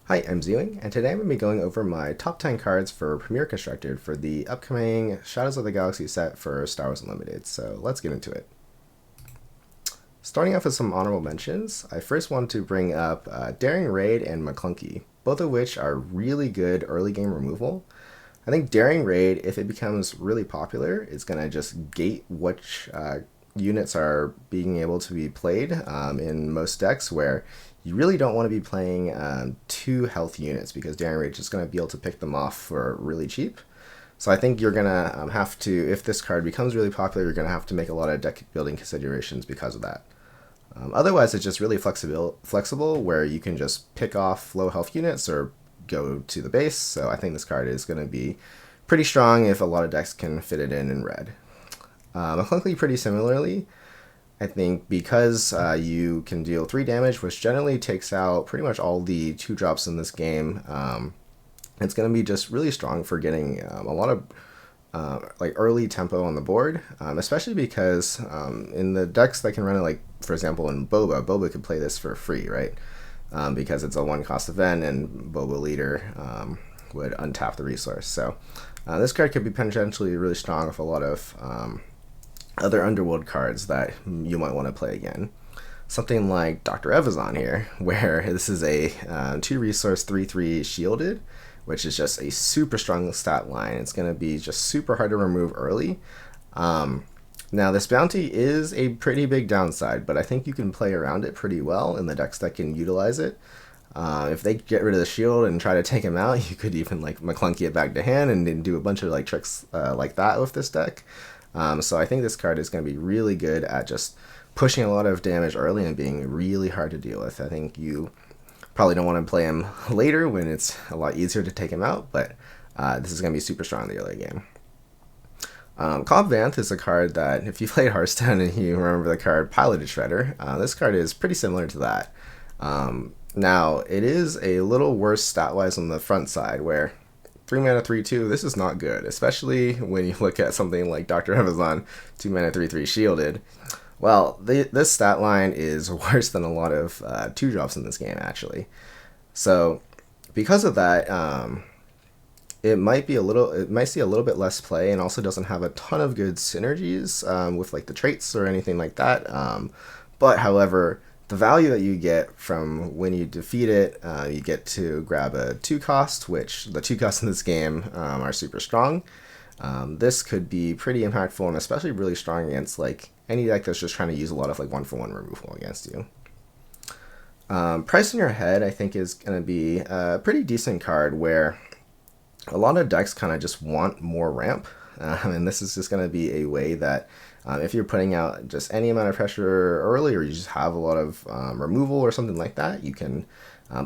Hi, I'm Zeewing, and today I'm going to be going over my top 10 cards for Premier Constructed for the upcoming Shadows of the Galaxy set for Star Wars Unlimited, so let's get into it. Starting off with some honorable mentions, I first want to bring up Daring Raid and McClunky, both of which are really good early game removal. I think Daring Raid, if it becomes really popular, is going to just gate which units are being able to be played in most decks where you really don't want to be playing two health units because Daring Raid is just going to be able to pick them off for really cheap. So I think you're going to have to, if this card becomes really popular, you're going to have to make a lot of deck building considerations because of that. Otherwise, it's just really flexible where you can just pick off low health units or go to the base. So I think this card is going to be pretty strong if a lot of decks can fit it in red. McClunky pretty similarly. I think because you can deal 3 damage, which generally takes out pretty much all the 2-drops in this game, it's going to be just really strong for getting a lot of like early tempo on the board, especially because in the decks that can run it, like for example in Boba could play this for free, right? Because it's a 1-cost event and Boba Leader would untap the resource. So this card could be potentially really strong with a lot of other underworld cards that you might want to play again. Something like Dr. Evazan here, where this is a 2-resource 3/3 shielded, which is just a super strong stat line. It's going to be just super hard to remove early. Now this bounty is a pretty big downside, but I think you can play around it pretty well in the decks that can utilize it. If they get rid of the shield and try to take him out, you could even like McClunky it back to hand and then do a bunch of like tricks like that with this deck. So I think this card is going to be really good at just pushing a lot of damage early and being really hard to deal with. I think you probably don't want to play him later when it's a lot easier to take him out, but this is going to be super strong in the early game. Cobb Vanth is a card that, if you played Hearthstone and you remember the card Piloted Shredder, this card is pretty similar to that. Now, it is a little worse stat-wise on the front side, where 3 mana 3/2, this is not good, especially when you look at something like Dr. Evazan, 2 mana 3/3 shielded. Well, this stat line is worse than a lot of 2-drops in this game, actually. So, because of that, it might see a little bit less play, and also doesn't have a ton of good synergies with like the traits or anything like that. But however, the value that you get from when you defeat it, you get to grab a 2-cost, which the 2 costs in this game are super strong. This could be pretty impactful and especially really strong against like any deck that's just trying to use a lot of like 1-for-1 removal against you. Price in Your Head, I think, is going to be a pretty decent card where a lot of decks kind of just want more ramp. And this is just going to be a way that if you're putting out just any amount of pressure early, or you just have a lot of removal or something like that, you can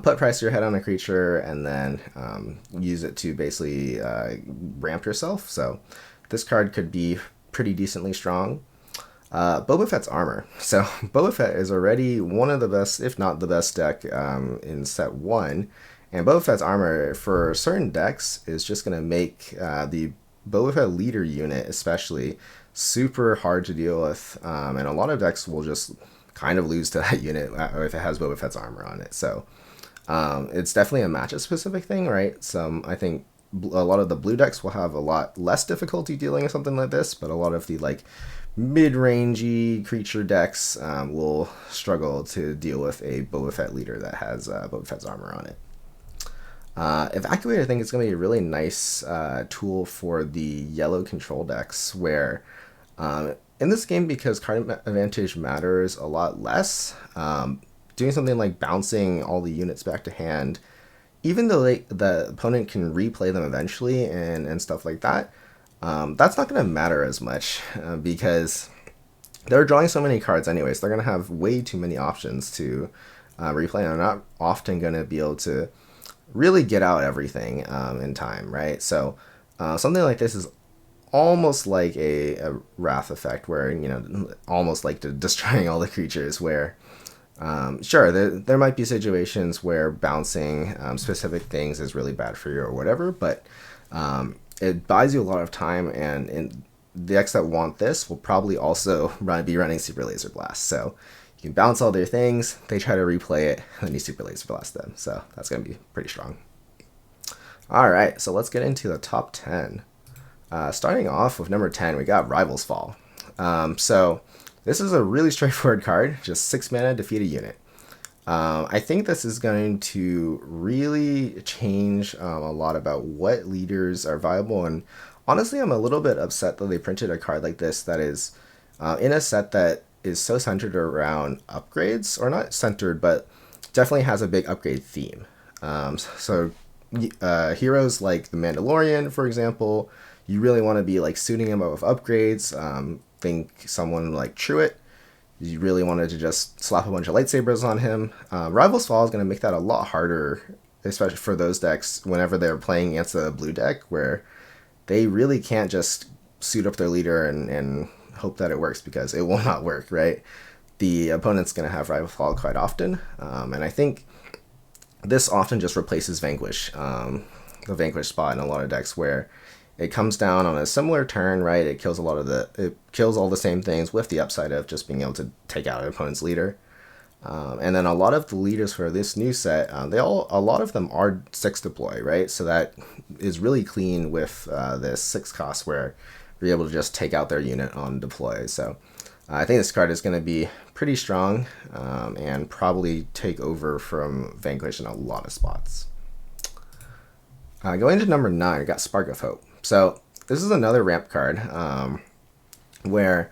put Price Your Head on a creature and then use it to basically ramp yourself. So this card could be pretty decently strong. Boba Fett's Armor. So Boba Fett is already one of the best, if not the best deck in set 1. And Boba Fett's Armor for certain decks is just going to make the Boba Fett leader unit especially super hard to deal with. And a lot of decks will just kind of lose to that unit if it has Boba Fett's Armor on it. So it's definitely a matchup specific thing, right? So I think a lot of the blue decks will have a lot less difficulty dealing with something like this, but a lot of the like mid-rangey creature decks will struggle to deal with a Boba Fett leader that has Boba Fett's Armor on it. Evacuate, I think, is going to be a really nice tool for the yellow control decks, where in this game, because card advantage matters a lot less, doing something like bouncing all the units back to hand, even though the opponent can replay them eventually and stuff like that, that's not going to matter as much because they're drawing so many cards anyways. They're going to have way too many options to replay, and they're not often going to be able to really get out everything in time, right? So something like this is almost like a Wrath effect, where, you know, almost like destroying all the creatures, where sure, there might be situations where bouncing specific things is really bad for you or whatever, but it buys you a lot of time, and the decks that want this will probably also be running Super Laser Blast. So You can bounce all their things, they try to replay it, and then you super laser blast them. So that's going to be pretty strong. Alright, so let's get into the top 10. Starting off with number 10, we got Rival's Fall. So this is a really straightforward card, just 6 mana, defeat a unit. I think this is going to really change a lot about what leaders are viable, and honestly I'm a little bit upset that they printed a card like this that is in a set that is so centered around upgrades, or not centered, but definitely has a big upgrade theme. Heroes like the Mandalorian, for example, you really want to be like suiting him up with upgrades. Think someone like Truitt, you really wanted to just slap a bunch of lightsabers on him. Rival's Fall is going to make that a lot harder, especially for those decks whenever they're playing against a blue deck, where they really can't just suit up their leader and hope that it works, because it will not work, right? The opponent's going to have Rival Fall quite often, and I think this often just replaces Vanquish, the Vanquish spot in a lot of decks, where it comes down on a similar turn, right? It kills it kills all the same things with the upside of just being able to take out an opponent's leader. And then a lot of the leaders for this new set, a lot of them are 6 deploy, right? So that is really clean with this 6 cost, where you're able to just take out their unit on deploy. So I think this card is going to be pretty strong, and probably take over from Vanquish in a lot of spots. Going to number 9, we got Spark of Hope. So this is another ramp card, where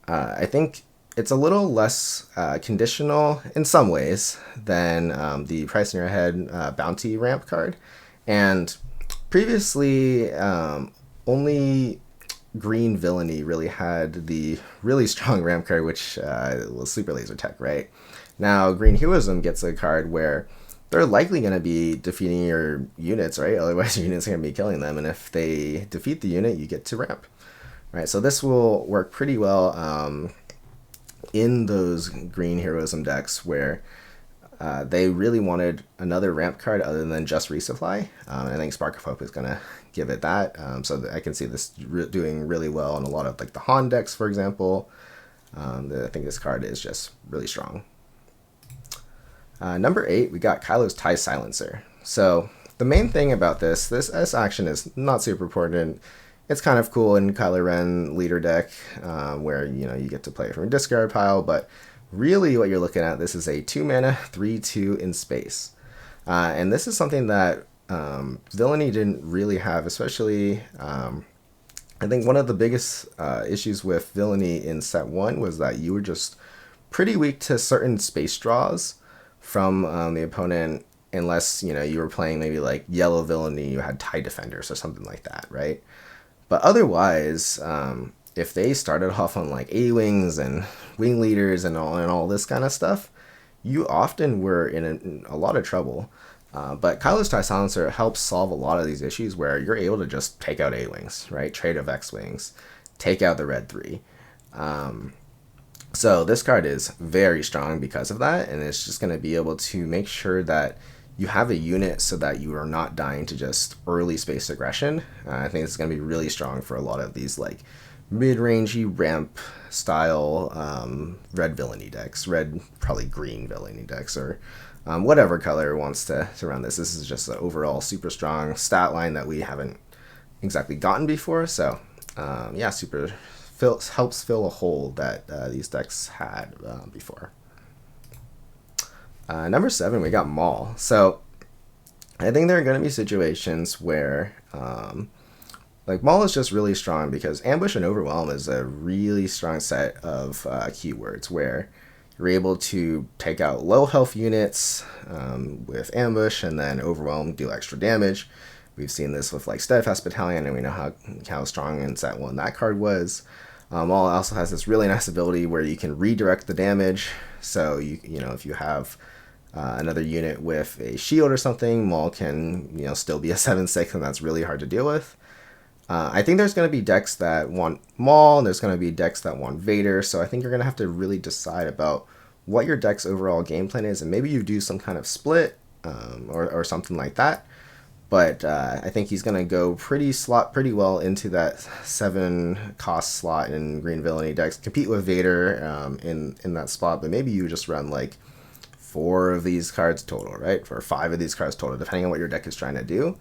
I think it's a little less conditional in some ways than the Price in Your Head bounty ramp card. And previously, only green villainy really had the really strong ramp card, which was Super Laser Tech, right? Now green heroism gets a card where they're likely going to be defeating your units, right? Otherwise your units are going to be killing them, and if they defeat the unit, you get to ramp, right? So this will work pretty well in those green heroism decks where they really wanted another ramp card other than just resupply. I think Spark of Hope is going to give it that. So I can see this doing really well in a lot of like the Han decks, for example. I think this card is just really strong. Number 8, we got Kylo's TIE Silencer. So the main thing about this action is not super important. It's kind of cool in Kylo Ren leader deck, where you get to play from a discard pile, but really what you're looking at, this is a 2 mana 3/2 in space. And this is something that Villainy didn't really have, especially I think one of the biggest issues with Villainy in set 1 was that you were just pretty weak to certain space draws from the opponent, unless you were playing maybe like yellow Villainy, you had TIE Defenders or something like that, right? But otherwise, if they started off on like A-Wings and Wing Leaders and all this kind of stuff, you often were in a lot of trouble. But Kylo's TIE Silencer helps solve a lot of these issues, where you're able to just take out A-Wings, right? Trade of X-Wings, take out the Red 3. So this card is very strong because of that, and it's just going to be able to make sure that you have a unit so that you are not dying to just early space aggression. I think it's going to be really strong for a lot of these like mid-rangey ramp style red villainy decks, red probably green villainy decks, or whatever color wants to run this. This is just an overall super strong stat line that we haven't exactly gotten before. So yeah, helps fill a hole that these decks had before. Number 7, we got Maul. So I think there are going to be situations where like Maul is just really strong because Ambush and Overwhelm is a really strong set of keywords where you're able to take out low health units with Ambush, and then Overwhelm do extra damage. We've seen this with like Steadfast Battalion, and we know how strong in set 1 that card was. Maul also has this really nice ability where you can redirect the damage. So if you have another unit with a shield or something, Maul can still be a 7/6, and that's really hard to deal with. I think there's going to be decks that want Maul, and there's going to be decks that want Vader, so I think you're going to have to really decide about what your deck's overall game plan is, and maybe you do some kind of split or something like that. but I think he's going to go slot pretty well into that 7 cost slot in Green Villainy decks. Compete with Vader in that spot, but maybe you just run like 4 of these cards total, right? Or 5 of these cards total, depending on what your deck is trying to do.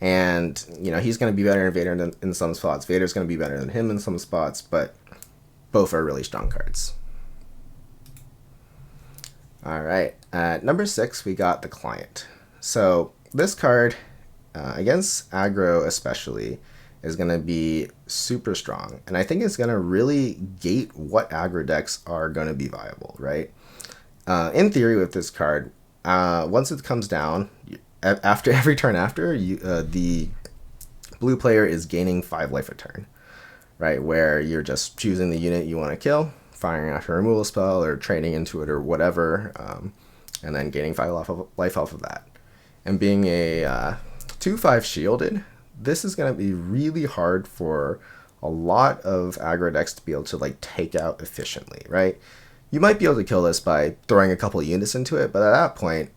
And, he's going to be better than Vader in some spots. Vader's going to be better than him in some spots, but both are really strong cards. All right, at number 6, we got the Client. So this card, against aggro especially, is going to be super strong. And I think it's going to really gate what aggro decks are going to be viable, right? In theory, with this card, once it comes down, after every turn after, the blue player is gaining 5 life a turn, right? Where you're just choosing the unit you want to kill, firing after a removal spell, or trading into it, or whatever, and then gaining 5 life off of that. And being a 2/5 shielded, this is going to be really hard for a lot of aggro decks to be able to like take out efficiently, right? You might be able to kill this by throwing a couple of units into it, but at that point,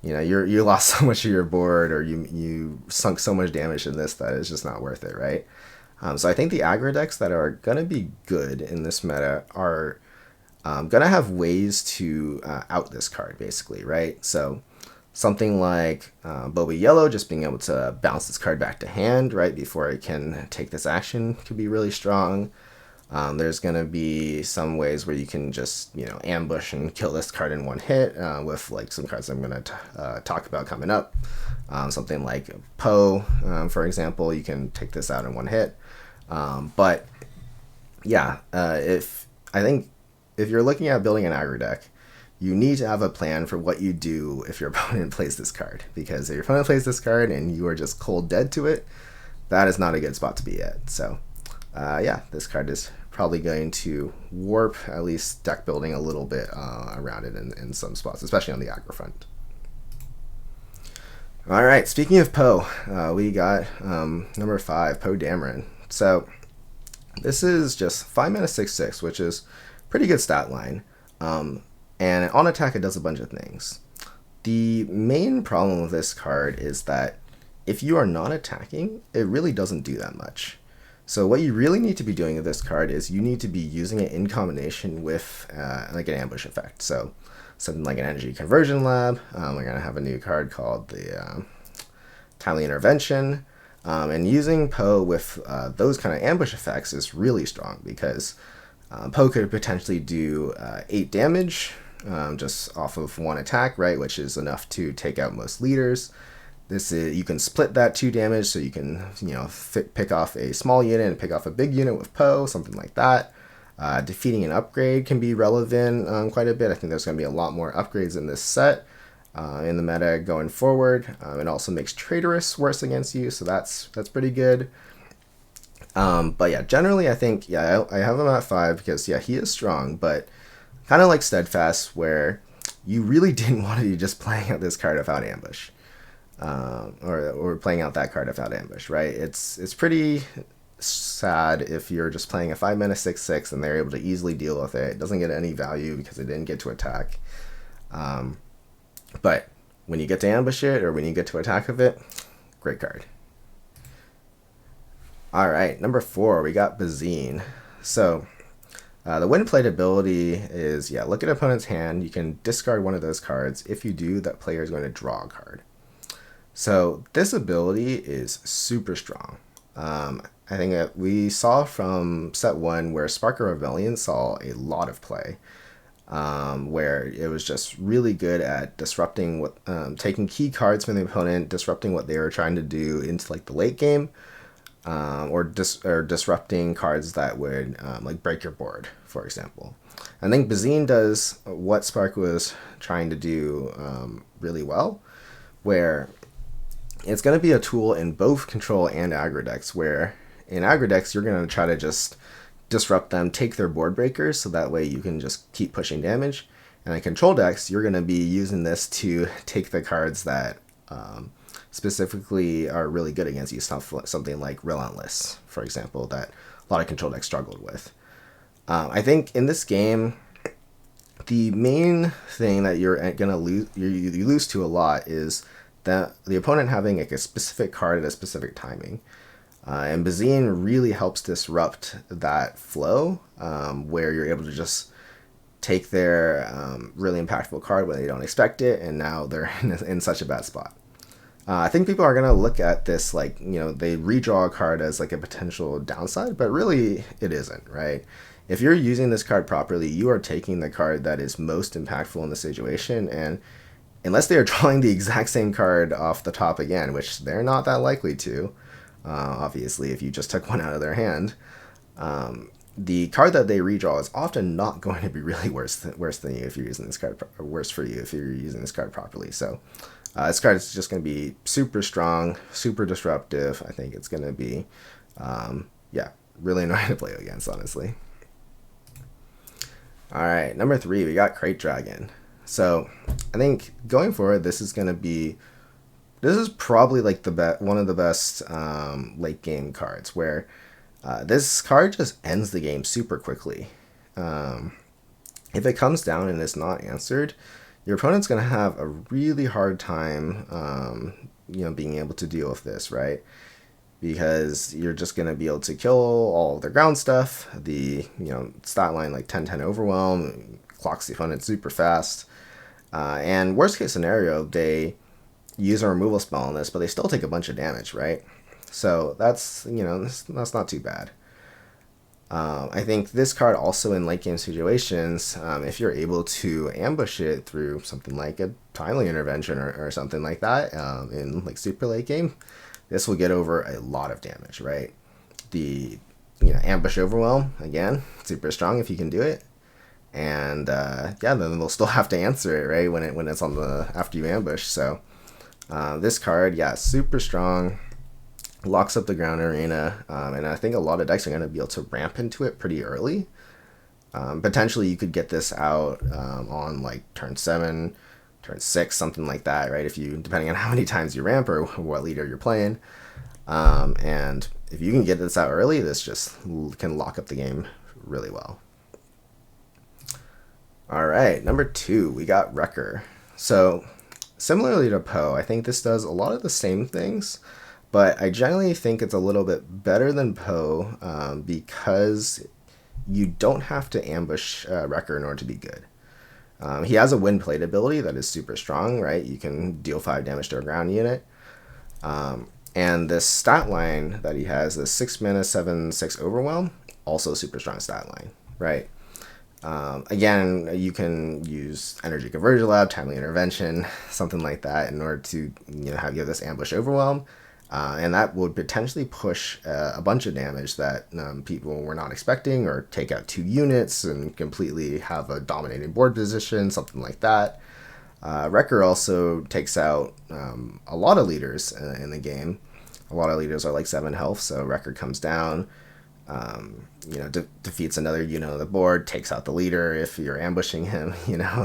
you lost so much of your board, or you sunk so much damage in this that it's just not worth it, right? So I think the aggro decks that are going to be good in this meta are going to have ways to out this card, basically, right? So something like Boba Yellow, just being able to bounce this card back to hand right before it can take this action, could be really strong. There's going to be some ways where you can just, ambush and kill this card in one hit with like some cards I'm going to talk about coming up. Something like Poe, for example, you can take this out in one hit. But yeah, I think if you're looking at building an aggro deck, you need to have a plan for what you do if your opponent plays this card. Because if your opponent plays this card and you are just cold dead to it, that is not a good spot to be at. So yeah, this card is probably going to warp at least deck building a little bit around it in some spots, especially on the aggro front. All right, speaking of Poe, we got number 5, Poe Damron. So this is just 5 mana 6/6, which is pretty good stat line. And on attack, it does a bunch of things. The main problem with this card is that if you are not attacking, it really doesn't do that much. So what you really need to be doing with this card is you need to be using it in combination with like an ambush effect. So something like an energy conversion lab. We're going to have a new card called the Timely Intervention. And using Poe with those kind of ambush effects is really strong because Poe could potentially do 8 damage just off of 1 attack, right? Which is enough to take out most leaders. You can split that 2 damage, so you can pick off a small unit and pick off a big unit with Poe, something like that. Defeating an upgrade can be relevant quite a bit. I think there's going to be a lot more upgrades in this set in the meta going forward. It also makes Traitorous worse against you, so that's pretty good. But yeah, generally I think I have him at 5 because he is strong, but kind of like Steadfast, where you really didn't want to be just playing out this card without ambush. Or playing out that card without ambush, right? It's pretty sad if you're just playing a 5 mana 6/6 and they're able to easily deal with it. It doesn't get any value because it didn't get to attack. But when you get to ambush it or when you get to attack with it, great card. All right, number 4, we got Bazine. So the win plate ability is, look at opponent's hand. You can discard one of those cards. If you do, that player is going to draw a card. So this ability is super strong. I think that we saw from set 1 where Spark of Rebellion saw a lot of play, where it was just really good at disrupting taking key cards from the opponent, disrupting what they were trying to do into like the late game, or disrupting cards that would like break your board, for example. I think Bazine does what Spark was trying to do really well, where it's going to be a tool in both control and aggro decks, where in aggro decks, you're going to try to just disrupt them, take their board breakers, so that way you can just keep pushing damage. And in control decks, you're going to be using this to take the cards that specifically are really good against you, something like Relentless, for example, that a lot of control decks struggled with. I think in this game, the main thing that you're going to lose to a lot is the opponent having like a specific card at a specific timing. And Bazine really helps disrupt that flow, where you're able to just take their really impactful card when they don't expect it, and now they're in such a bad spot. I think people are going to look at this like, they redraw a card as like a potential downside, but really it isn't, right? If you're using this card properly, you are taking the card that is most impactful in the situation, and unless they are drawing the exact same card off the top again, which they're not that likely to, obviously, if you just took one out of their hand, the card that they redraw is often not going to be really worse than you if you're using this card, or worse for you if you're using this card properly. So this card is just going to be super strong, super disruptive. I think it's going to be, really annoying to play against, honestly. All right, number 3, we got Crate Dragon. So I think going forward, this is probably like one of the best late game cards, where this card just ends the game super quickly. If it comes down and it's not answered, your opponent's going to have a really hard time, being able to deal with this, right? Because you're just going to be able to kill all of their ground stuff. The, stat line like 10-10 overwhelm, clocks the opponent super fast. And worst case scenario, they use a removal spell on this, but they still take a bunch of damage, right? So that's not too bad. I think this card also in late game situations, if you're able to ambush it through something like a timely intervention or something like that, in like super late game, this will get over a lot of damage, right? The ambush overwhelm, again, super strong if you can do it. And then they'll still have to answer it, right, when it's on the after you ambush. So this card, super strong, locks up the ground arena, and I think a lot of decks are going to be able to ramp into it pretty early. Potentially, you could get this out on like turn 7, turn 6, something like that, right? Depending on how many times you ramp or what leader you're playing, and if you can get this out early, this just can lock up the game really well. All right, number 2, we got Recker. So similarly to Poe, I think this does a lot of the same things, but I generally think it's a little bit better than Poe because you don't have to ambush Recker in order to be good. He has a wind plate ability that is super strong, right? You can deal 5 damage to a ground unit. And this stat line that he has, the 6 mana 7/6 overwhelm, also super strong stat line, right? Again, you can use Energy Conversion Lab, Timely Intervention, something like that in order to have this ambush overwhelm. And that would potentially push a bunch of damage that people were not expecting, or take out 2 units and completely have a dominating board position, something like that. Recker also takes out a lot of leaders in the game. A lot of leaders are like 7 health, so Recker comes down, defeats another unit on the board, takes out the leader if you're ambushing him,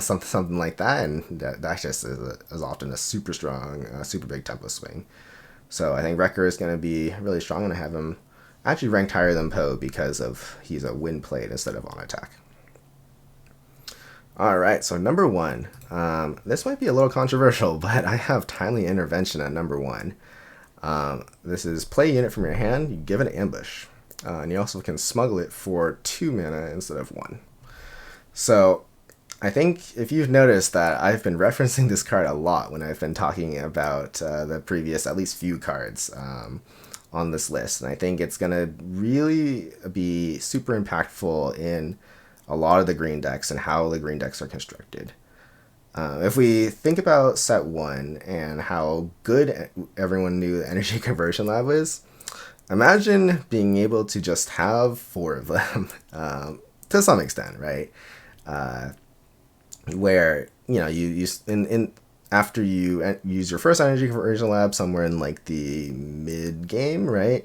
something like that. And that just is often a super strong, super big tempo swing. So I think Recker is going to be really strong, and I have him actually ranked higher than Poe because he's a wind plate instead of on attack. All right, so number 1. This might be a little controversial, but I have Timely Intervention at number 1. This is play a unit from your hand, you give it an ambush, and you also can smuggle it for 2 mana instead of 1. So I think if you've noticed that I've been referencing this card a lot when I've been talking about the previous at least few cards on this list, and I think it's going to really be super impactful in a lot of the green decks and how the green decks are constructed. If we think about set 1 and how good everyone knew the Energy Conversion Lab was, imagine being able to just have 4 of them to some extent, right? Where you after you use your first Energy Conversion Lab somewhere in like the mid game, right?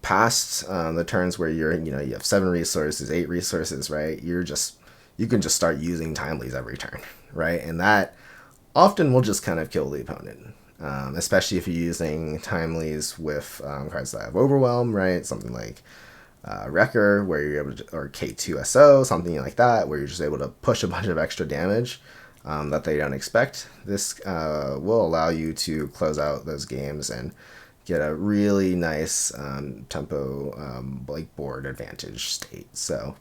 Past the turns where you have 7 resources, 8 resources, right? You can just start using timelies every turn, right? And that often will just kind of kill the opponent, especially if you're using timelies with cards that have overwhelm, right? Something like Recker, where you're able to, or K2SO, something like that, where you're just able to push a bunch of extra damage. that they don't expect. This will allow you to close out those games and get a really nice tempo like board advantage state. So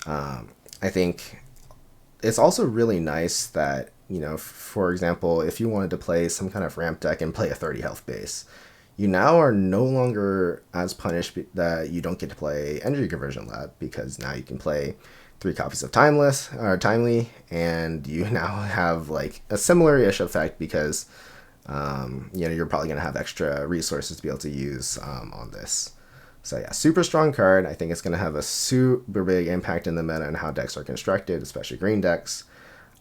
I think it's also really nice that, you know, for example, if you wanted to play some kind of ramp deck and play a 30 health base, you now are no longer as punished that you don't get to play Energy Conversion Lab, because now you can play 3 copies of Timeless or Timely, and you now have like a similar-ish effect because you know, you're probably going to have extra resources to be able to use on this. So yeah, super strong card. I think it's going to have a super big impact in the meta and how decks are constructed, especially green decks.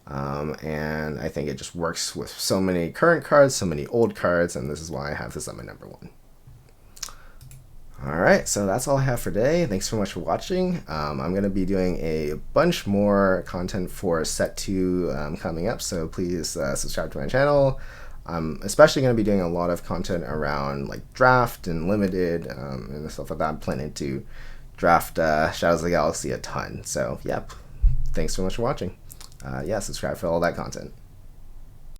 And I think it just works with so many current cards, so many old cards, and this is why I have this at my number 1. Alright, so that's all I have for today. Thanks so much for watching. I'm going to be doing a bunch more content for Set 2 coming up, so please subscribe to my channel. I'm especially going to be doing a lot of content around like draft and limited and stuff like that. I'm planning to draft Shadows of the Galaxy a ton. So, yep. Thanks so much for watching. Yeah, subscribe for all that content.